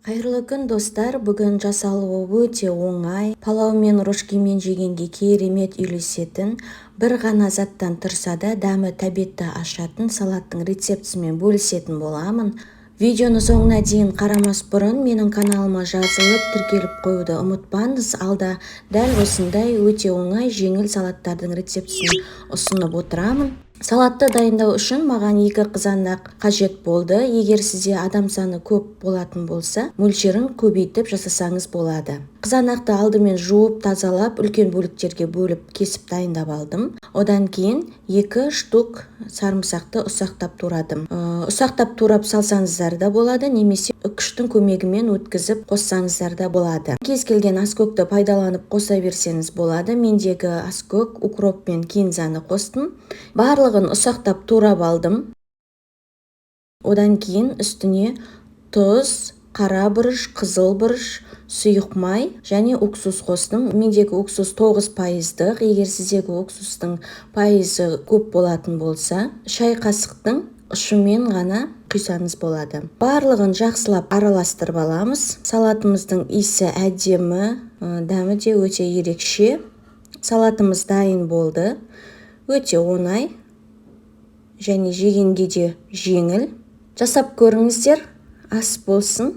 Қайырлы күн достар, бүгін жасалуы өте оңай, палау мен рожкимен жегенге керемет үйлесетін, бір ғана заттан тұрса да дәмі тәбетті ашатын салаттың рецептісімен бөлісетін боламын. Видеоны соңына дейін қарамас бұрын менің каналыма жазылып, тіркеліп қоюды ұмытпаңыз. Алда дәл осындай өте оңай, жеңіл салаттардың рецептісін ұсынып отырамын. Салатты дайындау үшін маған 2 қызанақ қажет болды. Егер сізде адам саны көп болатын болса, мөлшерін көбейтіп жасасаңыз болады. Қызанақты алдымен жуып, тазалап, үлкен бөліктерге бөліп, кесіп дайындап алдым. Одан кейін 2 штук сарымсақты ұсақтап турадым. Ұсақтап турап салсаңыздар да болады, немесе үкіштің көмегімен өткізіп қоссаңыздар да болады. Кез келген аскөкті пайдаланып қоса берсеңіз болады. Мендегі аскөк, укроп пен кинзаны қостым. Барлығын ұсақтап турап алдым. Одан кейін үстіне тұз, қара бұрыш, қызыл бұрыш, сұйық май және уксус қостым. Мендегі уксус 9%. Егер сіздегі уксустың пайызы көп болатын болса, шай қасықтың ұшымен ғана құйсаңыз болады. Барлығын жақсылап араластырып аламыз. Салатымыздың иісі әдемі, дәмі де өте ерекше. Салатымыз дайын болды. Өте оңай және жегенге де жеңіл. Жасап көріңіздер, ас болсын.